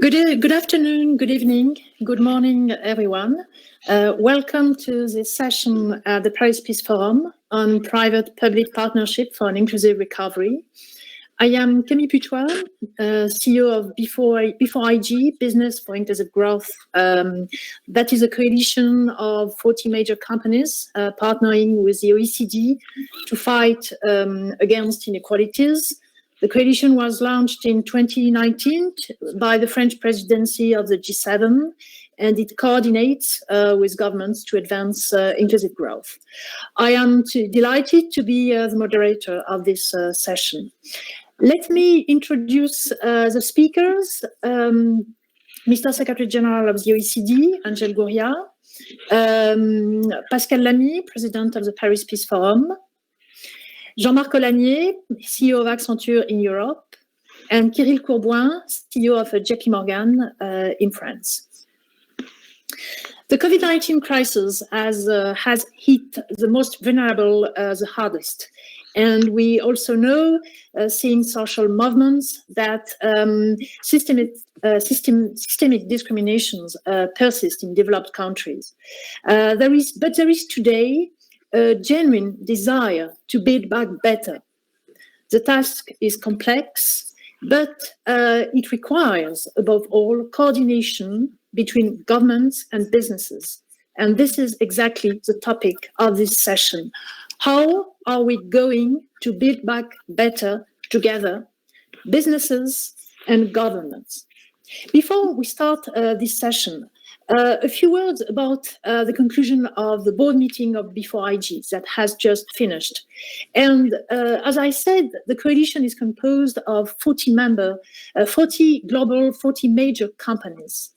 Good afternoon, good evening, good morning, everyone. Welcome to this session at the Paris Peace Forum on Private-Public Partnership for an Inclusive Recovery. I am Camille Putois, CEO of Before-IG, Business for Inclusive Growth. That is a coalition of 40 major companies partnering with the OECD to fight against inequalities. The coalition was launched in 2019 by the French presidency of the G7, and it coordinates with governments to advance inclusive growth. I am delighted to be the moderator of this session. Let me introduce the speakers. Mr. Secretary General of the OECD, Angel Gurria, Pascal Lamy, President of the Paris Peace Forum, Jean-Marc Olagnier, CEO of Accenture in Europe, and Kirill Courboin, CEO of JP Morgan in France. The COVID-19 crisis has hit the most vulnerable the hardest. And we also know, seeing social movements, that systemic discriminations persist in developed countries. There is today a genuine desire to build back better. The task is complex, but it requires, above all, coordination between governments and businesses. And this is exactly the topic of this session. How are we going to build back better together, businesses and governments? Before we start this session, a few words about the conclusion of the board meeting of Before-IG that has just finished. And as I said, the coalition is composed of 40 major companies.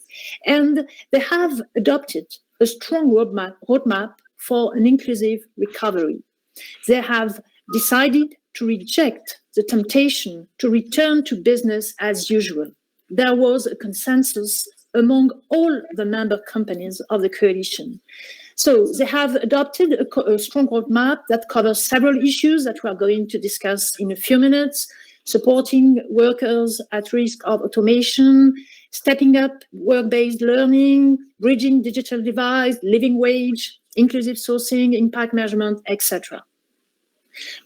And they have adopted a strong roadmap for an inclusive recovery. They have decided to reject the temptation to return to business as usual. There was a consensus among all the member companies of the coalition. So they have adopted a strong roadmap that covers several issues that we are going to discuss in a few minutes: supporting workers at risk of automation, stepping up work-based learning, bridging digital divide, living wage, inclusive sourcing, impact measurement, etc.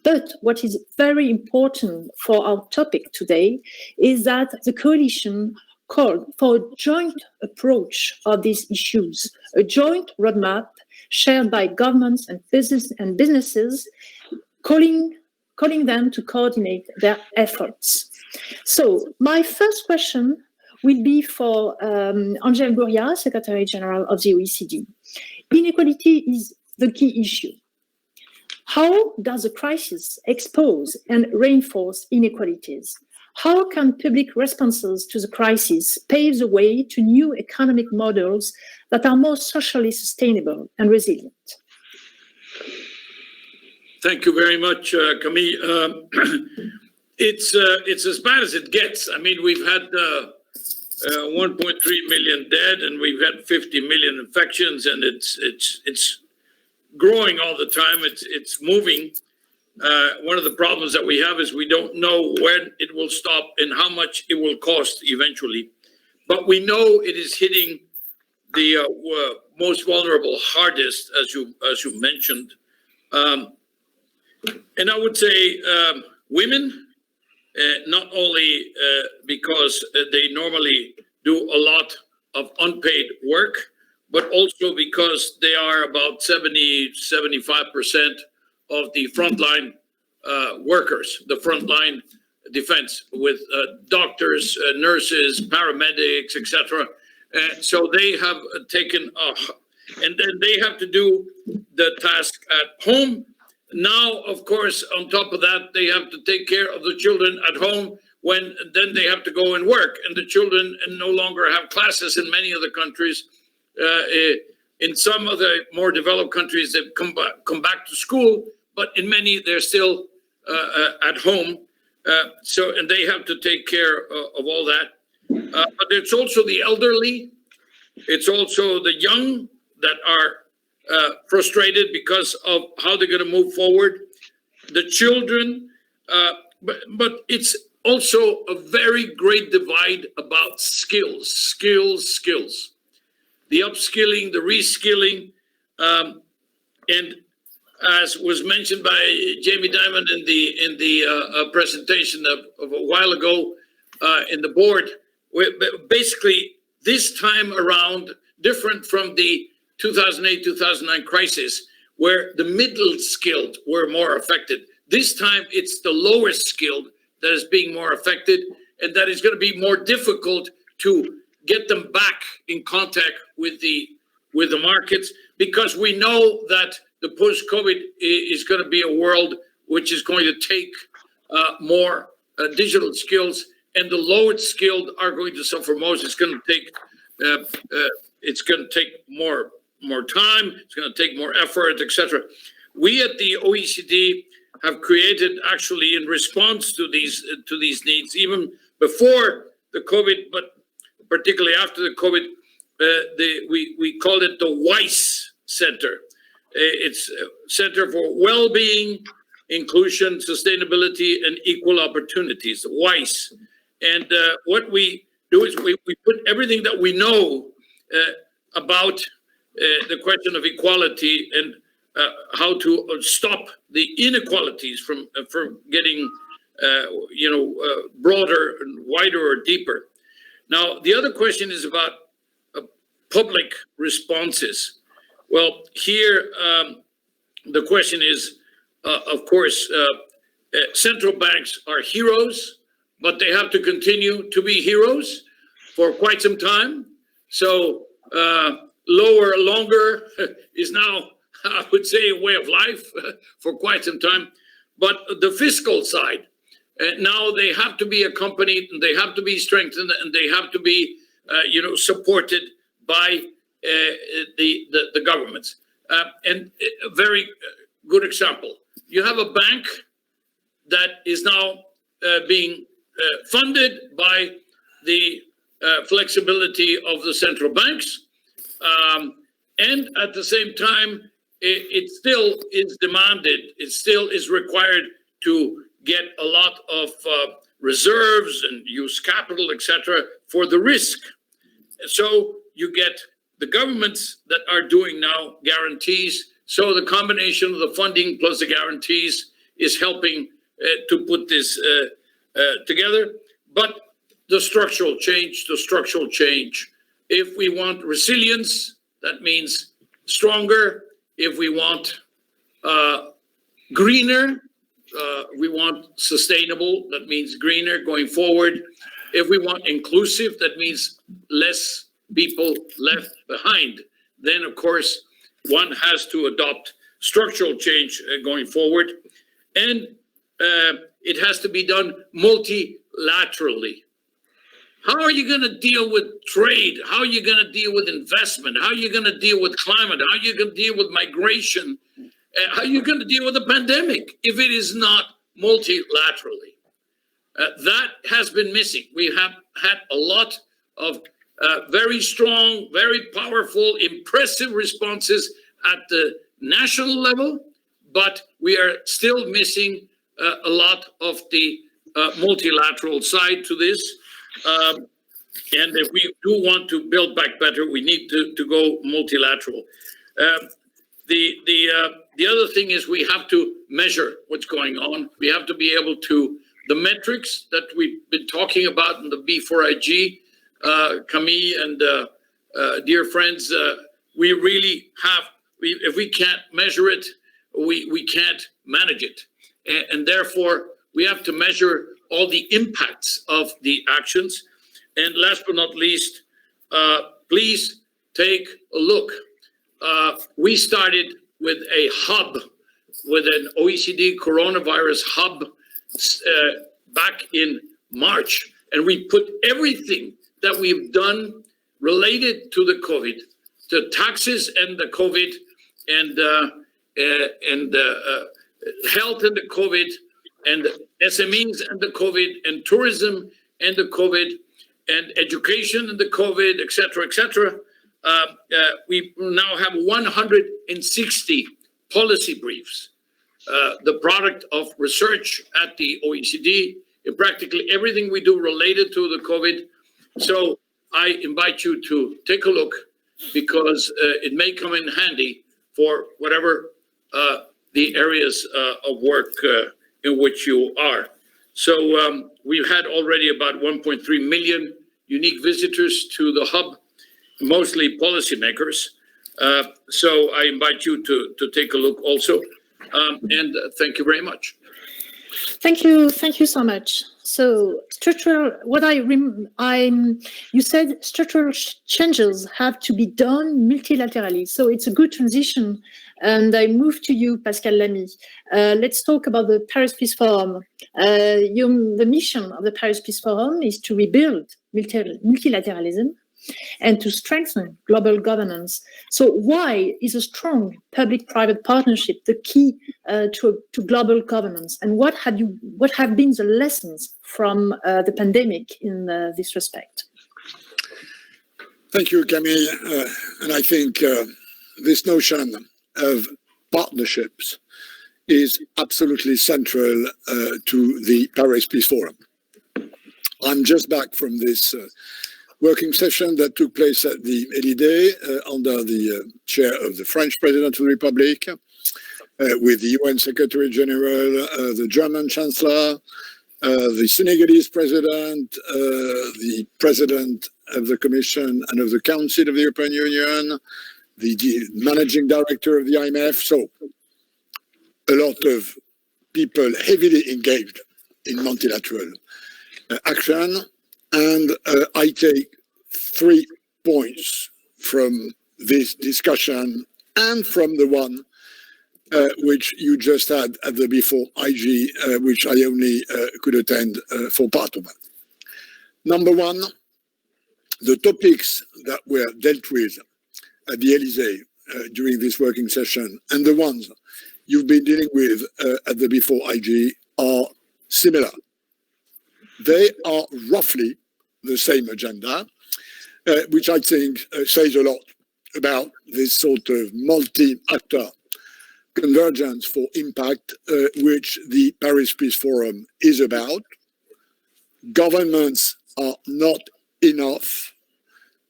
But what is very important for our topic today is that the coalition called for a joint approach of these issues, a joint roadmap shared by governments and businesses, calling them to coordinate their efforts. So my first question will be for Angel Gurria, Secretary General of the OECD. Inequality is the key issue. How does the crisis expose and reinforce inequalities? How can public responses to the crisis pave the way to new economic models that are more socially sustainable and resilient? Thank you very much, Camille. It's as bad as it gets. I mean, we've had 1.3 million dead, and we've had 50 million infections, and it's growing all the time. It's moving. One of the problems that we have is we don't know when it will stop and how much it will cost eventually. But we know it is hitting the most vulnerable hardest, as you mentioned. And I would say women, not only because they normally do a lot of unpaid work, but also because they are about 70-75% of the frontline workers, the frontline defense with doctors, nurses, paramedics, etc. So they have taken, and then they have to do the task at home. Now, of course, on top of that, they have to take care of the children at home when then they have to go and work, and the children no longer have classes in many of the countries. In some of the more developed countries, they've come back to school, but in many, they're still at home. And they have to take care of all that. But it's also the elderly. It's also the young that are frustrated because of how they're going to move forward. The children, but it's also a very great divide about skills. The upskilling, the reskilling, and as was mentioned by Jamie Dimon in the presentation of a while ago in the board, basically this time around, different from the 2008-2009 crisis, where the middle skilled were more affected. This time it's the lower skilled that is being more affected, and that is going to be more difficult to get them back in contact with the markets, because we know that the post-COVID is going to be a world which is going to take more digital skills, and the lowest skilled are going to suffer most. It's going to take more time. It's going to take more effort, etc. We at the OECD have created, actually, in response to these needs, even before the COVID, but particularly after the COVID, we called it the WISE Center. It's Center for Well-Being, Inclusion, Sustainability, and Equal Opportunities, WISE. And what we do is we put everything that we know about the question of equality and how to stop the inequalities from getting broader and wider or deeper. Now, the other question is about public responses. Well, here the question is, of course, central banks are heroes, but they have to continue to be heroes for quite some time. So lower, longer is now, I would say, a way of life for quite some time. But the fiscal side, now they have to be accompanied, and they have to be strengthened, and they have to be, supported by the governments. And a very good example, you have a bank that is now being funded by the flexibility of the central banks. And at the same time, it still is demanded, it still is required to get a lot of reserves and use capital, etc., for the risk. So you get the governments that are doing now guarantees. So the combination of the funding plus the guarantees is helping to put this together. But the structural change, if we want resilience, that means stronger. If we want greener, we want sustainable, that means greener going forward. If we want inclusive, that means less people left behind. Then, of course, one has to adopt structural change going forward. And it has to be done multilaterally. How are you going to deal with trade? How are you going to deal with investment? How are you going to deal with climate? How are you going to deal with migration? How are you going to deal with the pandemic if it is not multilaterally? That has been missing. We have had a lot of very strong, very powerful, impressive responses at the national level, but we are still missing a lot of the multilateral side to this. And if we do want to build back better, we need to go multilateral. The other thing is we have to measure what's going on. We have to be able to, the metrics that we've been talking about in the B4IG, Camille and dear friends, we really have, if we can't measure it, we can't manage it. And therefore, we have to measure all the impacts of the actions. And last but not least, please take a look. We started with a hub, with an OECD Coronavirus Hub back in March. And we put everything that we've done related to the COVID, the taxes and the COVID, and health and the COVID, and SMEs and the COVID, and tourism and the COVID, and education and the COVID, et cetera, et cetera. We now have 160 policy briefs, the product of research at the OECD, in practically everything we do related to the COVID. So I invite you to take a look, because it may come in handy for whatever the areas of work in which you are. So we've had already about 1.3 million unique visitors to the hub, mostly policymakers. So I invite you to take a look also. And thank you very much. Thank you so much. So structural, you said structural changes have to be done multilaterally. So it's a good transition. And I move to you, Pascal Lamy. Let's talk about the Paris Peace Forum. The mission of the Paris Peace Forum is to rebuild multilateralism and to strengthen global governance. So why is a strong public-private partnership the key to global governance? And what have been the lessons from the pandemic in this respect? Thank you, Camille. And I think this notion of partnerships is absolutely central to the Paris Peace Forum. I'm just back from this working session that took place at the Elysée under the chair of the French President of the Republic, with the UN Secretary General, the German Chancellor, the Senegalese President, the President of the Commission and of the Council of the European Union, the Managing Director of the IMF. So a lot of people heavily engaged in multilateral action. And I take 3 points from this discussion and from the one which you just had at the before IG, which I only could attend for part of it. Number one, the topics that were dealt with at the Elysée during this working session and the ones you've been dealing with at the before IG are similar. They are roughly the same agenda, which I think says a lot about this sort of multi-actor convergence for impact, which the Paris Peace Forum is about. Governments are not enough,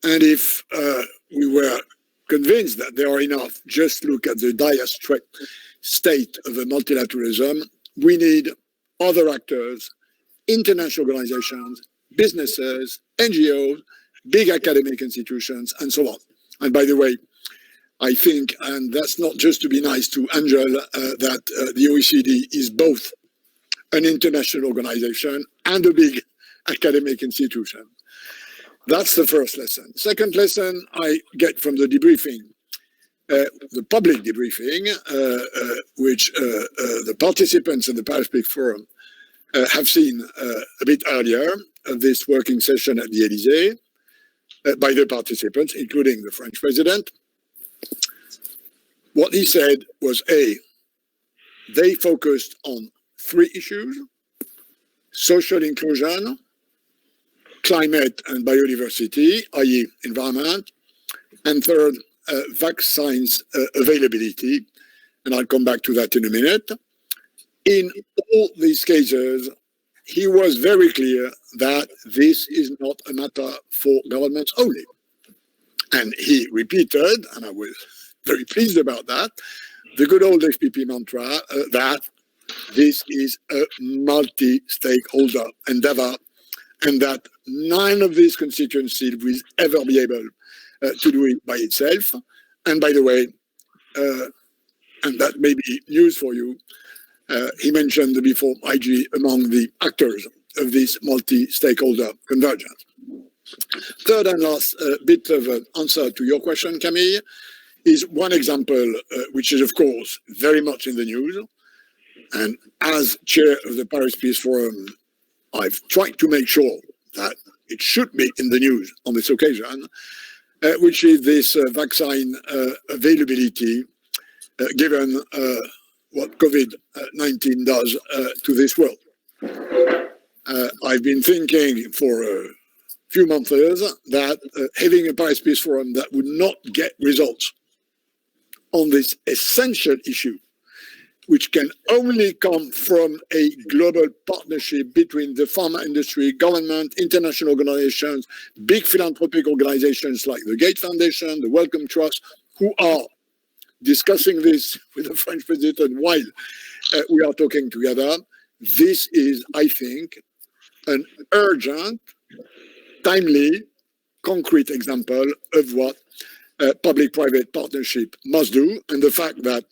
and if we were convinced that they are enough, just look at the dire state of multilateralism. We need other actors, international organizations, businesses, NGOs, big academic institutions, and so on. And by the way, I think, and that's not just to be nice to Angel, that the OECD is both an international organization and a big academic institution. That's the first lesson. Second lesson I get from the debriefing, the public debriefing, which the participants in the Paris Peace Forum have seen a bit earlier of this working session at the Elysée by the participants, including the French president. What he said was, they focused on 3 issues: social inclusion, climate and biodiversity, i.e. environment, and third, vaccines availability. And I'll come back to that in a minute. In all these cases, he was very clear that this is not a matter for governments only. And he repeated, and I was very pleased about that, the good old HPP mantra that this is a multi-stakeholder endeavor, and that none of these constituencies will ever be able to do it by itself. And by the way, and that may be news for you, he mentioned before IG among the actors of this multi-stakeholder convergence. Third and last bit of an answer to your question, Camille, is one example, which is, of course, very much in the news. And as chair of the Paris Peace Forum, I've tried to make sure that it should be in the news on this occasion, which is this vaccine availability, given what COVID-19 does to this world. I've been thinking for a few months that having a Paris Peace Forum that would not get results on this essential issue, which can only come from a global partnership between the pharma industry, government, international organizations, big philanthropic organizations like the Gates Foundation, the Wellcome Trust, who are discussing this with the French president while we are talking together. This is, I think, an urgent, timely, concrete example of what public-private partnership must do, and the fact that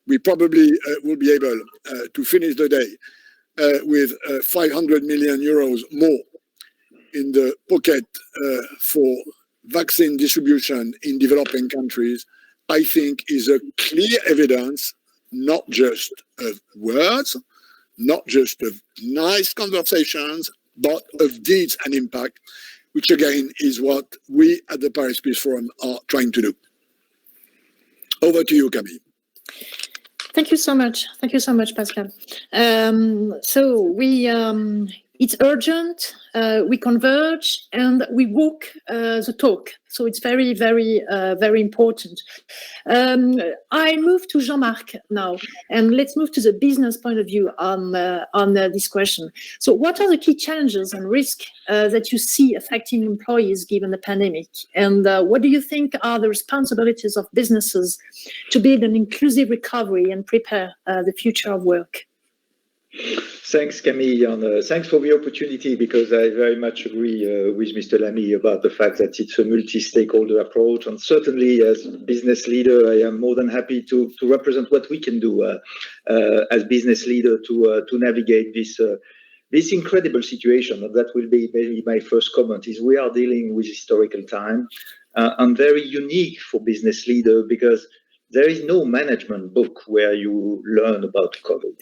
we probably will be able to finish the day with 500 million euros more in the pocket for vaccine distribution in developing countries, I think is a clear evidence, not just of words, not just of nice conversations, but of deeds and impact, which again is what we at the Paris Peace Forum are trying to do. Over to you, Camille. Thank you so much. Thank you so much, Pascal. It's urgent, we converge, and we walk the talk. So it's very, very, very important. I move to Jean-Marc now, and let's move to the business point of view on this question. So what are the key challenges and risks that you see affecting employees given the pandemic? And what do you think are the responsibilities of businesses to build an inclusive recovery and prepare the future of work? Thanks, Camille, and thanks for the opportunity, because I very much agree with Mr. Lamy about the fact that it's a multi-stakeholder approach. And certainly, as business leader, I am more than happy to represent what we can do as business leader to navigate this incredible situation. And that will be maybe my first comment, is we are dealing with historical time and very unique for business leader, because there is no management book where you learn about COVID.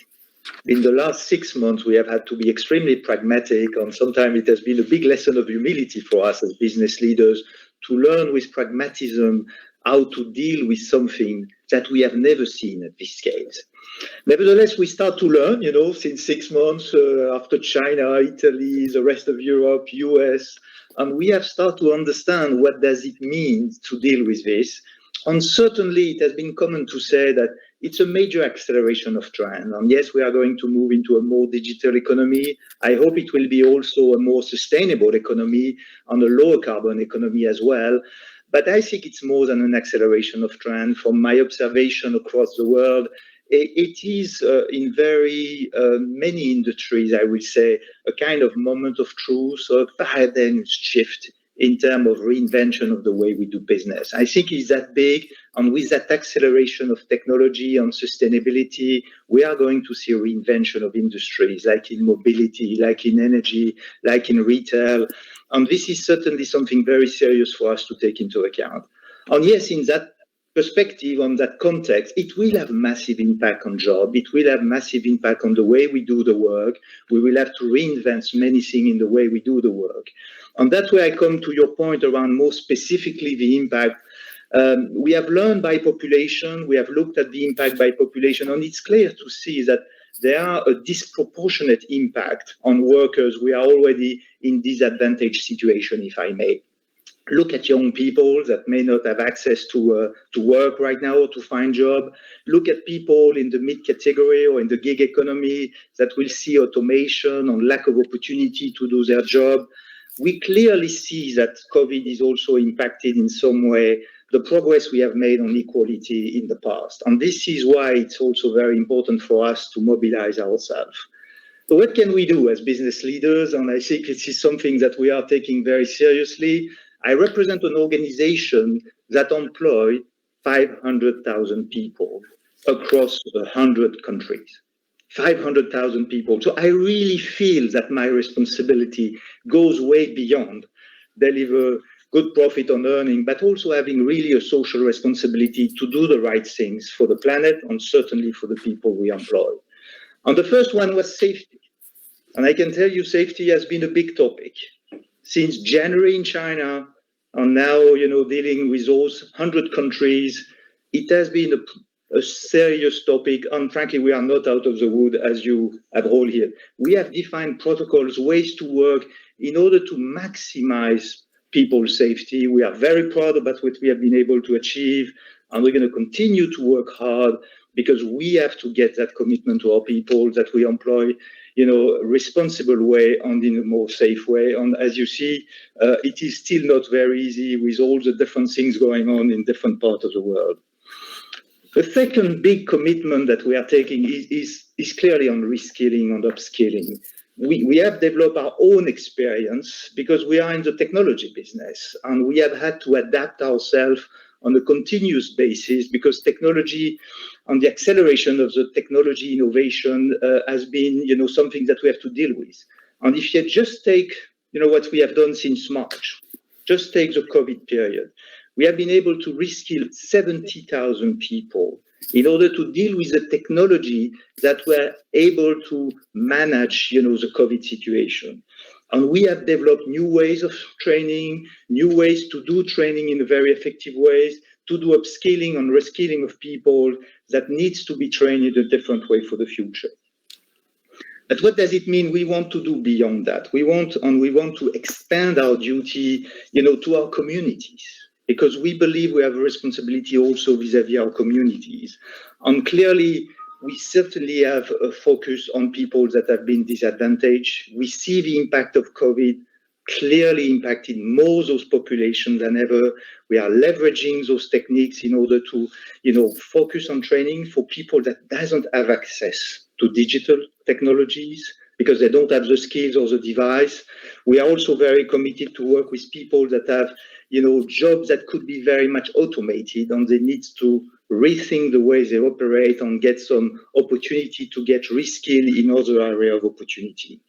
In the last 6 months, we have had to be extremely pragmatic, and sometimes it has been a big lesson of humility for us as business leaders to learn with pragmatism how to deal with something that we have never seen at this scale. Nevertheless, we start to learn, since 6 months after China, Italy, the rest of Europe, US, and we have started to understand what does it mean to deal with this. And certainly, it has been common to say that it's a major acceleration of trend. And yes, we are going to move into a more digital economy. I hope it will be also a more sustainable economy and a lower carbon economy as well. But I think it's more than an acceleration of trend. From my observation across the world, it is in very many industries, I would say, a kind of moment of truth, a paradigm shift in terms of reinvention of the way we do business. I think it's that big, and with that acceleration of technology and sustainability, we are going to see a reinvention of industries, like in mobility, like in energy, like in retail. And this is certainly something very serious for us to take into account. And yes, in that perspective, on that context, it will have massive impact on job. It will have massive impact on the way we do the work. We will have to reinvent many things in the way we do the work. And that's where I come to your point around more specifically the impact. We have learned by population, we have looked at the impact by population, and it's clear to see that there are a disproportionate impact on workers. We are already in disadvantaged situation, if I may. Look at young people that may not have access to work right now or to find job. Look at people in the mid-category or in the gig economy that will see automation and lack of opportunity to do their job. We clearly see that COVID is also impacted in some way the progress we have made on equality in the past. And this is why it's also very important for us to mobilize ourselves. So what can we do as business leaders? And I think this is something that we are taking very seriously. I represent an organization that employs 500,000 people across 100 countries. 500,000 people. So I really feel that my responsibility goes way beyond deliver good profit on earning, but also having really a social responsibility to do the right things for the planet and certainly for the people we employ. And the first one was safety. And I can tell you safety has been a big topic. Since January in China, and now, dealing with those 100 countries, it has been a serious topic. And frankly, we are not out of the wood, as you have all here. We have defined protocols, ways to work in order to maximize people's safety. We are very proud about what we have been able to achieve, and we're going to continue to work hard because we have to get that commitment to our people that we employ a responsible way and in a more safe way. And as you see, it is still not very easy with all the different things going on in different parts of the world. The second big commitment that we are taking is clearly on reskilling and upskilling. We have developed our own experience because we are in the technology business, and we have had to adapt ourselves on a continuous basis because technology and the acceleration of the technology innovation has been, something that we have to deal with. And if you just take, what we have done since March, just take the COVID period, we have been able to reskill 70,000 people in order to deal with the technology that were able to manage, the COVID situation. And we have developed new ways of training, new ways to do training in a very effective ways, to do upskilling and reskilling of people that needs to be trained in a different way for the future. But what does it mean? We want to do beyond that. We want to expand our duty, to our communities, because we believe we have a responsibility also vis-a-vis our communities. And clearly, we certainly have a focus on people that have been disadvantaged. We see the impact of COVID clearly impacting more those populations than ever. We are leveraging those techniques in order to, focus on training for people that doesn't have access to digital technologies because they don't have the skills or the device. We are also very committed to work with people that have, jobs that could be very much automated, and they need to rethink the way they operate and get some opportunity to get reskilled in other area of opportunity.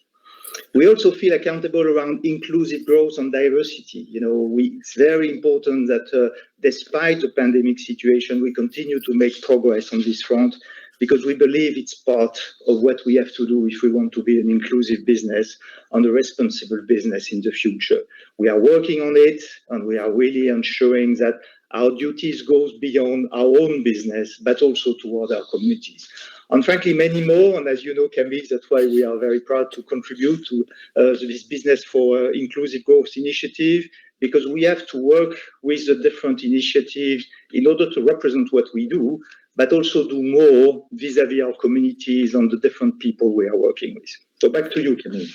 We also feel accountable around inclusive growth and diversity. It's very important that despite the pandemic situation, we continue to make progress on this front because we believe it's part of what we have to do if we want to be an inclusive business and a responsible business in the future. We are working on it, and we are really ensuring that our duties goes beyond our own business, but also toward our communities. And frankly, many more. And as you know, Camille, that's why we are very proud to contribute to this Business for Inclusive Growth initiative, because we have to work with the different initiatives in order to represent what we do, but also do more vis-a-vis our communities and the different people we are working with. So back to you, Camille.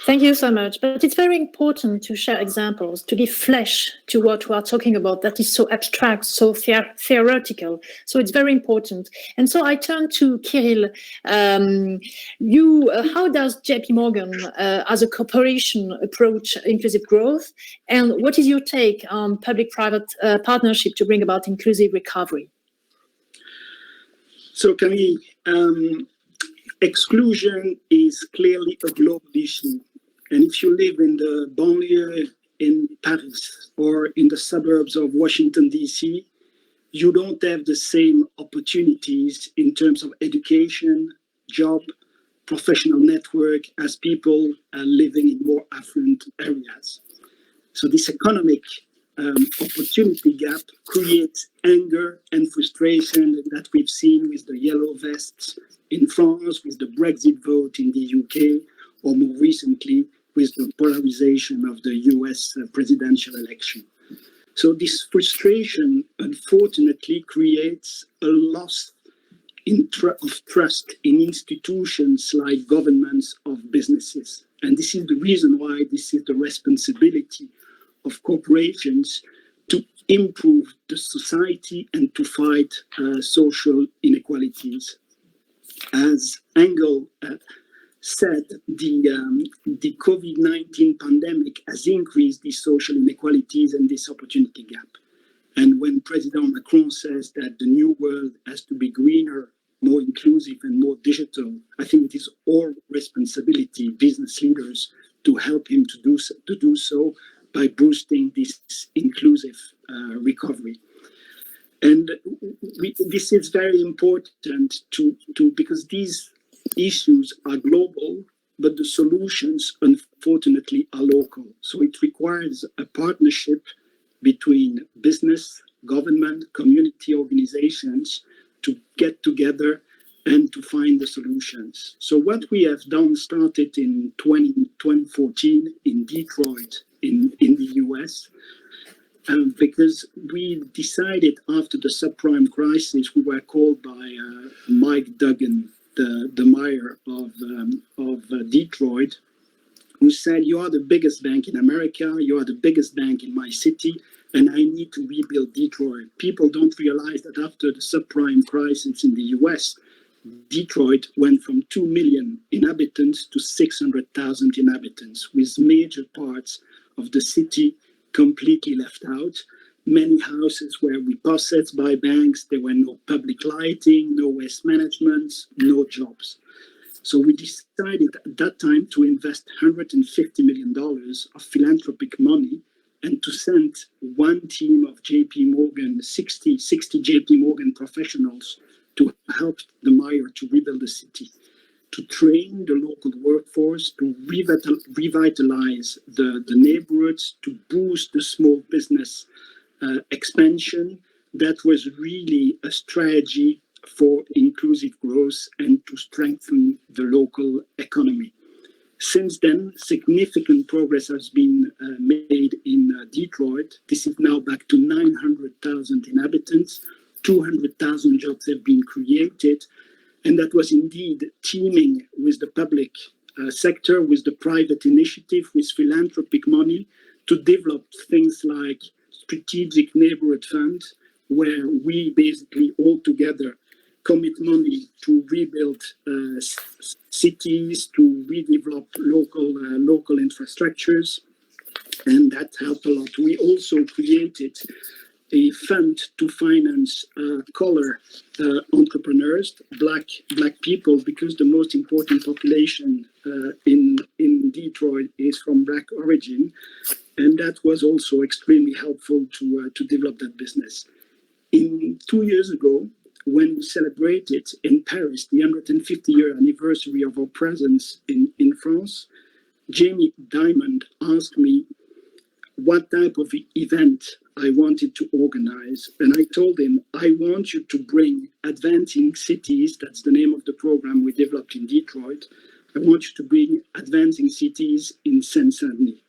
Thank you so much. But it's very important to share examples, to give flesh to what we are talking about that is so abstract, so theoretical. So it's very important. And so I turn to Kirill. How does JP Morgan as a corporation approach inclusive growth? And what is your take on public-private partnership to bring about inclusive recovery? So Camille, exclusion is clearly a global issue. And if you live in the banlieue in Paris or in the suburbs of Washington, D.C., you don't have the same opportunities in terms of education, job, professional network as people living in more affluent areas. So this economic opportunity gap creates anger and frustration that we've seen with the yellow vests in France, with the Brexit vote in the UK, or more recently with the polarization of the US presidential election. So this frustration, unfortunately, creates a loss of trust in institutions like governments of businesses. And this is the reason why this is the responsibility of corporations to improve the society and to fight social inequalities. As Engel said, the COVID-19 pandemic has increased these social inequalities and this opportunity gap. And when President Macron says that the new world has to be greener, more inclusive and more digital, I think it is our responsibility, business leaders, to help him to do so by boosting this inclusive recovery. And this is very important because these issues are global, but the solutions, unfortunately, are local. So it requires a partnership between business, government, community organizations to get together and to find the solutions. So what we have done started in 2014 in Detroit, in the US, because we decided after the subprime crisis, we were called by Mike Duggan, the mayor of Detroit, who said, "You are the biggest bank in America, you are the biggest bank in my city, and I need to rebuild Detroit." People don't realize that after the subprime crisis in the US, Detroit went from 2 million inhabitants to 600,000 inhabitants, with major parts of the city completely left out. Many houses were repossessed by banks. There were no public lighting, no waste management, no jobs. So we decided at that time to invest $150 million of philanthropic money and to send one team of 60 JP Morgan professionals to help the mayor to rebuild the city, to train the local workforce, to revitalize the neighborhoods, to boost the small business expansion. That was really a strategy for inclusive growth and to strengthen the local economy. Since then, significant progress has been made in Detroit. This is now back to 900,000 inhabitants. 200,000 jobs have been created. And that was indeed teaming with the public sector, with the private initiative, with philanthropic money to develop things like strategic neighborhood fund, where we basically all together commit money to rebuild cities, to redevelop local infrastructures, and that helped a lot. We also created a fund to finance color entrepreneurs, black people, because the most important population in Detroit is from black origin, and that was also extremely helpful to develop that business. 2 years ago, when we celebrated in Paris the 150-year anniversary of our presence in France, Jamie Dimond asked me what type of event I wanted to organize. And I told him, I want you to bring Advancing Cities, that's the name of the program we developed in Detroit. I want you to bring Advancing Cities in Seine-Saint-Denis.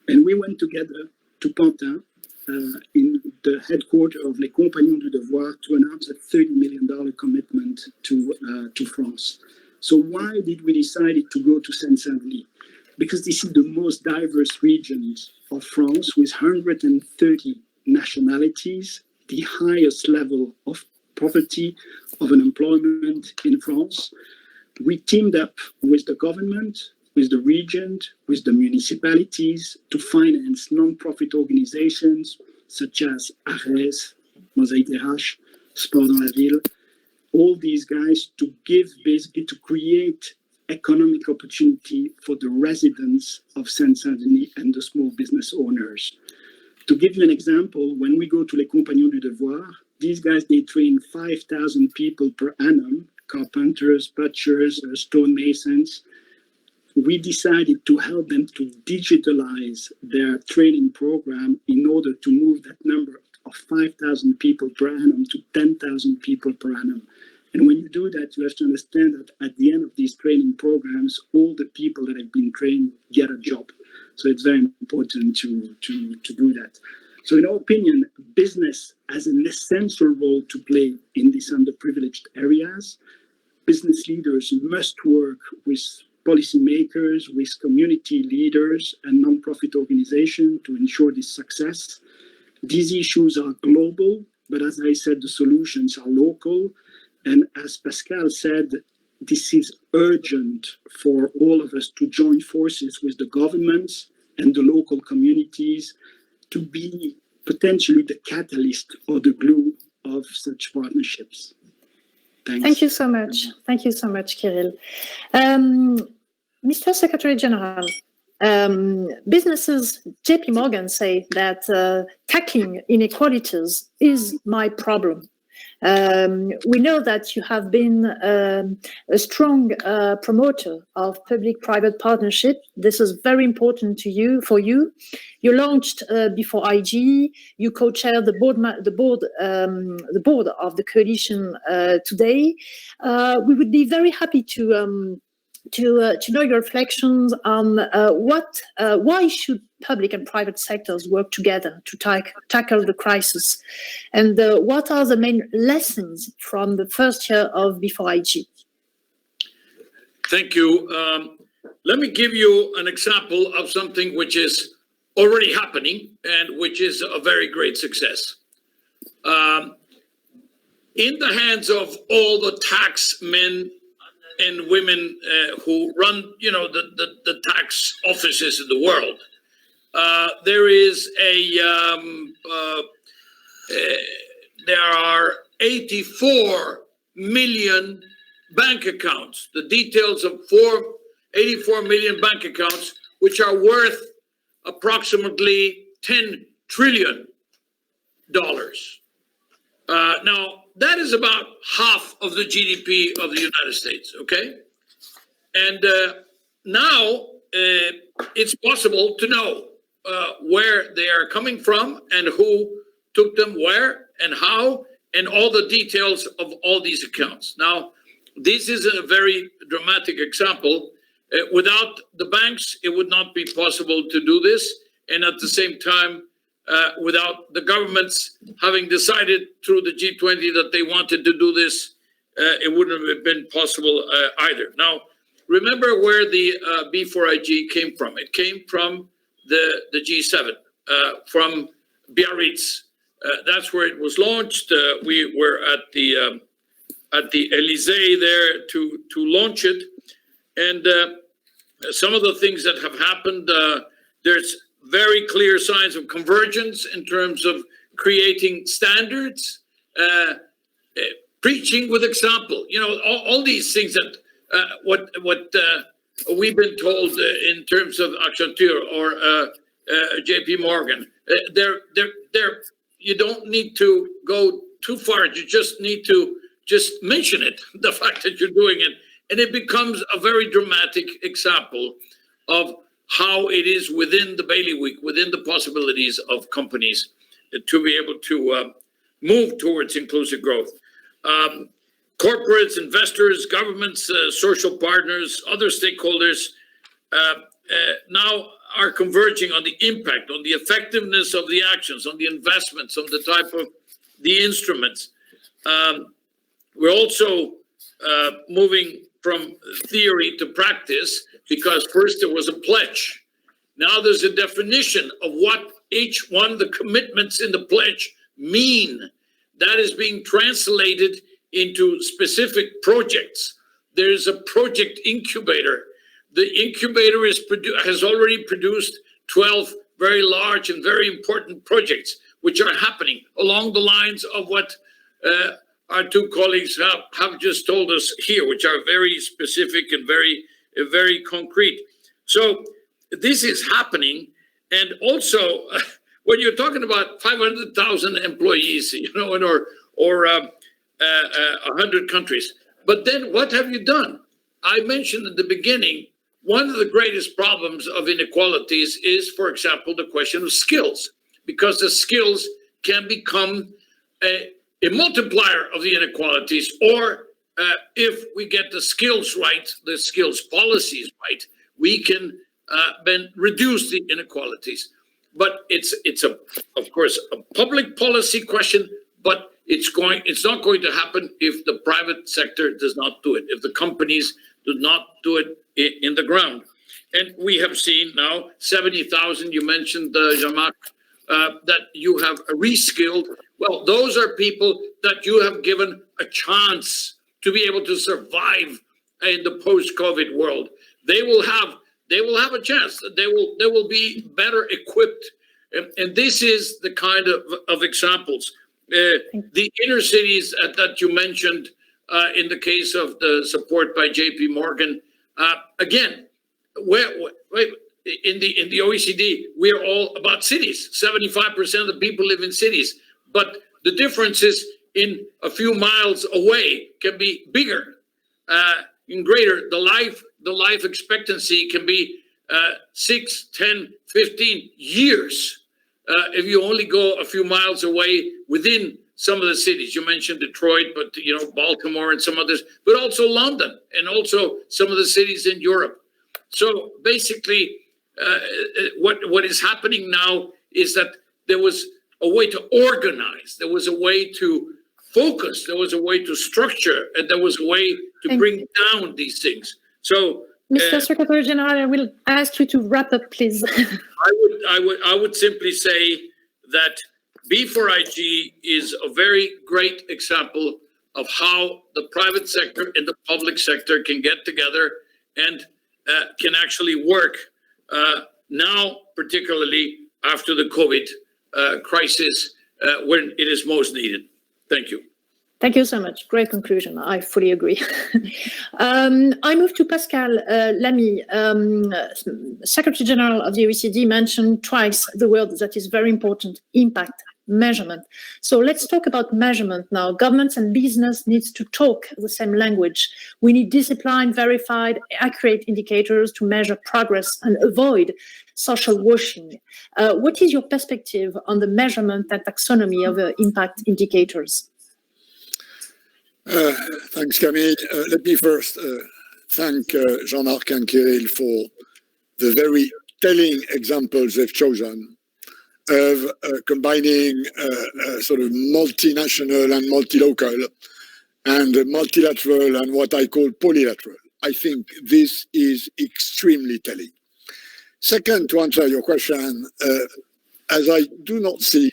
And we went together to Pantin, in the headquarters of Les Compagnons du Devoir, to announce a $30 million commitment to France. So why did we decide to go to Seine-Saint-Denis? Because this is the most diverse region of France, with 130 nationalities, the highest level of poverty, of unemployment in France. We teamed up with the government, with the region, with the municipalities to finance non-profit organizations such as ARES, Mosaïque RH, Sport dans la Ville, all these guys to create economic opportunity for the residents of Seine-Saint-Denis and the small business owners. To give you an example, when we go to Les Compagnons du Devoir, these guys, they train 5,000 people per annum, carpenters, butchers, stonemasons. We decided to help them to digitalize their training program in order to move that number of 5,000 people per annum to 10,000 people per annum. And when you do that, you have to understand that at the end of these training programs, all the people that have been trained get a job. So it's very important to do that. So in our opinion, business has an essential role to play in these underprivileged areas. Business leaders must work with policymakers, with community leaders and non-profit organizations to ensure this success. These issues are global, but as I said, the solutions are local. And as Pascal said, this is urgent for all of us to join forces with the governments and the local communities to be potentially the catalyst or the glue of such partnerships. Thanks. Thank you so much. Thank you so much, Kirill. Mr. Secretary General, businesses, JP Morgan say that tackling inequalities is my problem. We know that you have been a strong promoter of public-private partnership. This is very important to you. For you, you launched before IG. You co-chair the board of the coalition today. We would be very happy to know your reflections on why should public and private sectors work together to tackle the crisis, and what are the main lessons from the first year of Before IG? Thank you. Let me give you an example of something which is already happening and which is a very great success. In the hands of all the tax men and women who run, the tax offices in the world, there is there are 84 million bank accounts. The details of 84 million bank accounts, which are worth approximately $10 trillion. Now, that is about half of the GDP of the United States, okay? And now it's possible to know where they are coming from and who took them where and how, and all the details of all these accounts. Now, this is a very dramatic example. Without the banks, it would not be possible to do this. And at the same time, without the governments having decided through the G20 that they wanted to do this, it wouldn't have been possible either. Now, remember where the B4IG came from. It came from the G7, from Biarritz. That's where it was launched. We were at the Elysee there to launch it. And some of the things that have happened, there's very clear signs of convergence in terms of creating standards, preaching with example. All these things that what we've been told in terms of Accenture or JP Morgan. You don't need to go too far. You just need to just mention it, the fact that you're doing it. And it becomes a very dramatic example of how it is within the bailiwick, within the possibilities of companies to be able to move towards inclusive growth. Corporates, investors, governments, social partners, other stakeholders now are converging on the impact, on the effectiveness of the actions, on the investments, on the type of the instruments. We're also moving from theory to practice, because first there was a pledge. Now there's a definition of what each one of the commitments in the pledge mean. That is being translated into specific projects. There's a project incubator. The incubator has already produced 12 very large and very important projects, which are happening along the lines of what our two colleagues have just told us here, which are very specific and very concrete. So this is happening. And also, when you're talking about 500,000 employees, or 100 countries, but then what have you done? I mentioned at the beginning, one of the greatest problems of inequalities is, for example, the question of skills, because the skills can become a multiplier of the inequalities, or if we get the skills right, the skills policies right, we can then reduce the inequalities. But it's of course a public policy question, but it's not going to happen if the private sector does not do it, if the companies do not do it in the ground. And we have seen now 70,000, you mentioned, Jean-Marc, that you have reskilled. Well, those are people that you have given a chance to be able to survive in the post-COVID world. They will have a chance. They will be better equipped. And this is the kind of examples. The inner cities that you mentioned, in the case of the support by JP Morgan. Again, in the OECD, we are all about cities. 75% of the people live in cities, but the differences in a few miles away can be bigger and greater. The life expectancy can be 6, 10, 15 years if you only go a few miles away within some of the cities. You mentioned Detroit, but Baltimore and some others, but also London and also some of the cities in Europe. So basically, what is happening now is that there was a way to organize, there was a way to focus, there was a way to structure, and there was a way to bring down these things. So, Mr. Secretary General, I will ask you to wrap up, please. I would simply say that B4IG is a very great example of how the private sector and the public sector can get together and can actually work now, particularly after the COVID crisis, when it is most needed. Thank you. Thank you so much. Great conclusion. I fully agree. I move to Pascal Lamy, Secretary General of the OECD, mentioned twice the word that is very important, impact measurement. So let's talk about measurement now. Governments and business needs to talk the same language. We need disciplined, verified, accurate indicators to measure progress and avoid social washing. What is your perspective on the measurement and taxonomy of impact indicators? Thanks, Camille. Let me first thank Jean-Marc and Kirill for the very telling examples they've chosen of combining sort of multinational and multilocal and multilateral and what I call polylateral. I think this is extremely telling. Second, to answer your question, as I do not see,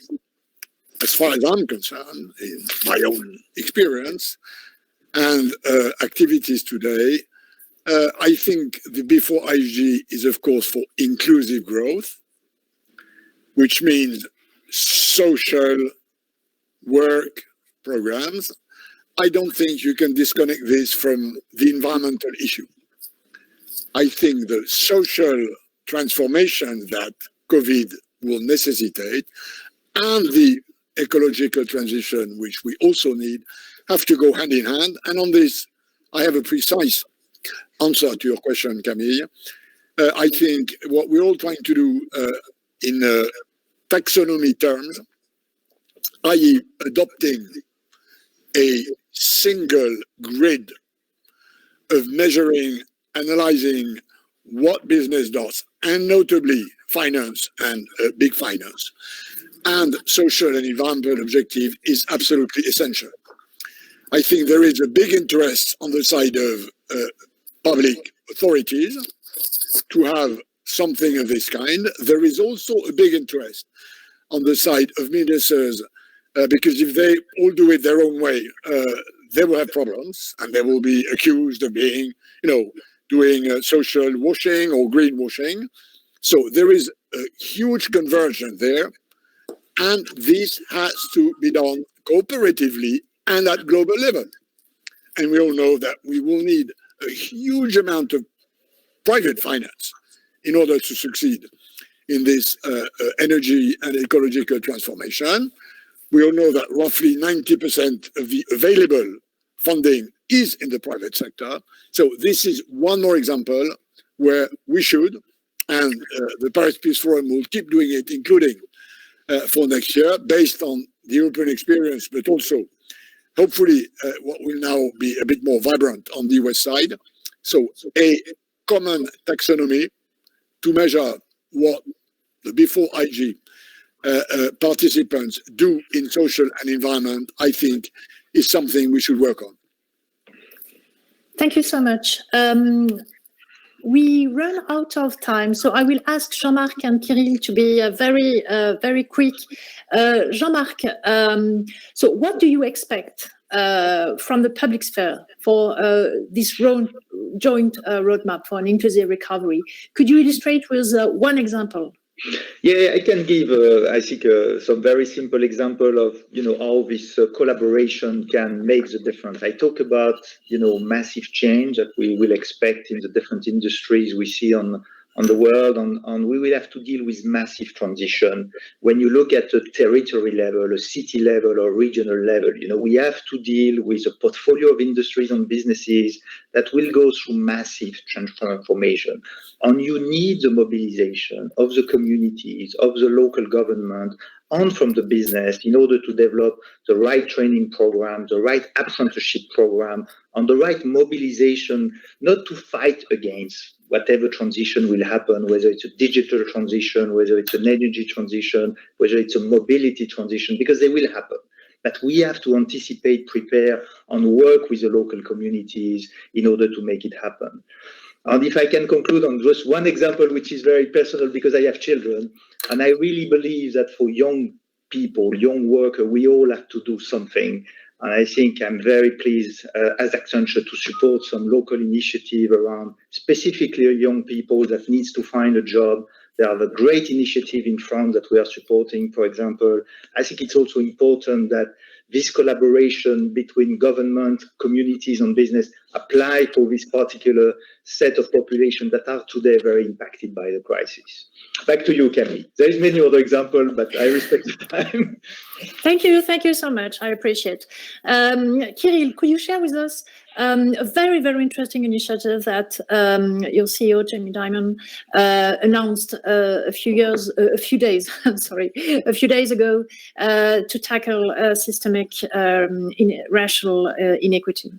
as far as I'm concerned, in my own experience and activities today, I think the B4IG is, of course, for inclusive growth, which means social work programs. I don't think you can disconnect this from the environmental issue. I think the social transformation that COVID will necessitate and the ecological transition, which we also need, have to go hand in hand. And on this, I have a precise answer to your question, Camille. I think what we're all trying to do in taxonomy terms, i.e. adopting a single grid of measuring, analyzing what business does, and notably finance and big finance, and social and environmental objective is absolutely essential. I think there is a big interest on the side of public authorities to have something of this kind. There is also a big interest on the side of ministers because if they all do it their own way, they will have problems and they will be accused of being, doing social washing or greenwashing. So there is a huge conversion there. And this has to be done cooperatively and at global level. And we all know that we will need a huge amount of private finance in order to succeed in this energy and ecological transformation. We all know that roughly 90% of the available funding is in the private sector. So this is one more example where we should, and the Paris Peace Forum will keep doing it, including for next year, based on the European experience, but also hopefully what will now be a bit more vibrant on the US side. So a common taxonomy to measure what the B4IG participants do in social and environment, I think, is something we should work on. Thank you so much. We run out of time, so I will ask Jean-Marc and Kirill to be very quick. Jean-Marc, so what do you expect from the public sphere for this joint roadmap for an inclusive recovery? Could you illustrate with one example Yeah, I can give, I think, some very simple example of, how this collaboration can make the difference. I talk about, massive change that we will expect in the different industries we see on the world, and we will have to deal with massive transition. When you look at a territory level, a city level, or regional level, we have to deal with a portfolio of industries and businesses that will go through massive transformation. And you need the mobilization of the communities, of the local government, and from the business in order to develop the right training program, the right apprenticeship program, and the right mobilization, not to fight against whatever transition will happen, whether it's a digital transition, whether it's an energy transition, whether it's a mobility transition, because they will happen. But we have to anticipate, prepare, and work with the local communities in order to make it happen. And if I can conclude on just one example, which is very personal because I have children, and I really believe that for young people, young workers, we all have to do something. And I think I'm very pleased as Accenture to support some local initiative around specifically young people that needs to find a job. There are a great initiative in France that we are supporting, for example. I think it's also important that this collaboration between government, communities, and business apply for this particular set of population that are today very impacted by the crisis. Back to you, Camille. There is many other examples, but I respect the time. Thank you so much. I appreciate. Kirill, could you share with us a very, very interesting initiative that your CEO, Jamie Dimon, announced a few days ago to tackle systemic racial inequity?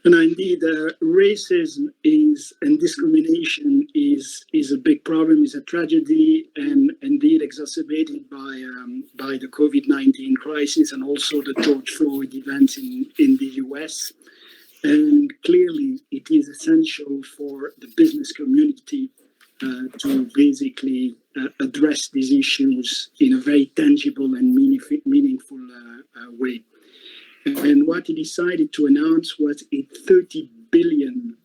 And indeed, racism and discrimination is a big problem, is a tragedy, and indeed exacerbated by the COVID-19 crisis and also the George Floyd events in the US. And clearly, it is essential for the business community to basically address these issues in a very tangible and meaningful way. And what he decided to announce was a $30 billion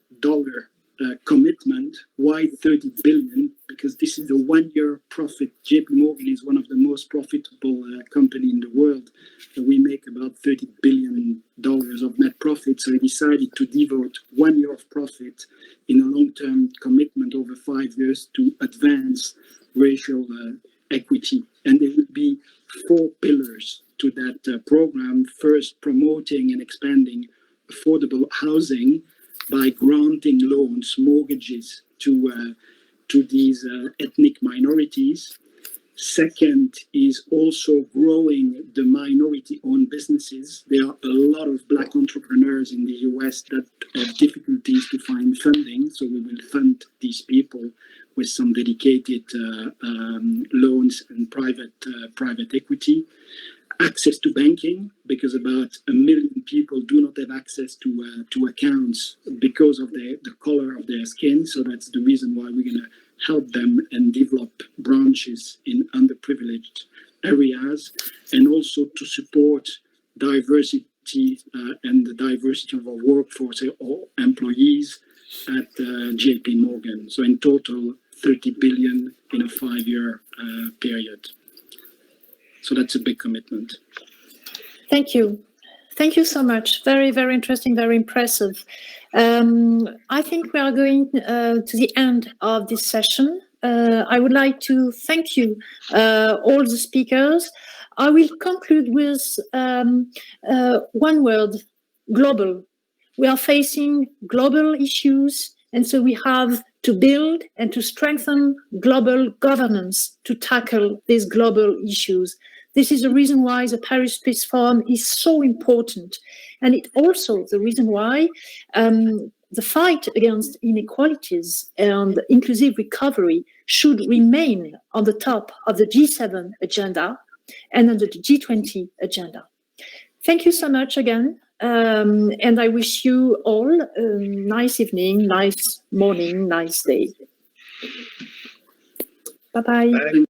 commitment. Why 30 billion? Because this is a one-year profit. JP Morgan is one of the most profitable company in the world. We make about $30 billion of net profit. So he decided to devote 1 year of profit in a long-term commitment over 5 years to advance racial equity. And there will be 4 pillars to that program. First, promoting and expanding affordable housing by granting loans, mortgages to these ethnic minorities. Second is also growing the minority-owned businesses. There are a lot of Black entrepreneurs in the US that have difficulties to find funding, so we will fund these people with some dedicated loans and private equity. Access to banking, because about 1 million people do not have access to accounts because of the color of their skin. So that's the reason why we're going to help them and develop branches in underprivileged areas, and also to support diversity and the diversity of our workforce or employees at JP Morgan. So in total, 30 billion in a 5-year period. So that's a big commitment. Thank you. Thank you so much. Very, very interesting, very impressive. I think we are going to the end of this session. I would like to thank you, all the speakers. I will conclude with one word: global. We are facing global issues, and so we have to build and to strengthen global governance to tackle these global issues. This is the reason why the Paris Peace Forum is so important. And it's also the reason why the fight against inequalities and inclusive recovery should remain on the top of the G7 agenda and on the G20 agenda. Thank you so much again. And I wish you all a nice evening, nice morning, nice day. Bye-bye. Bye.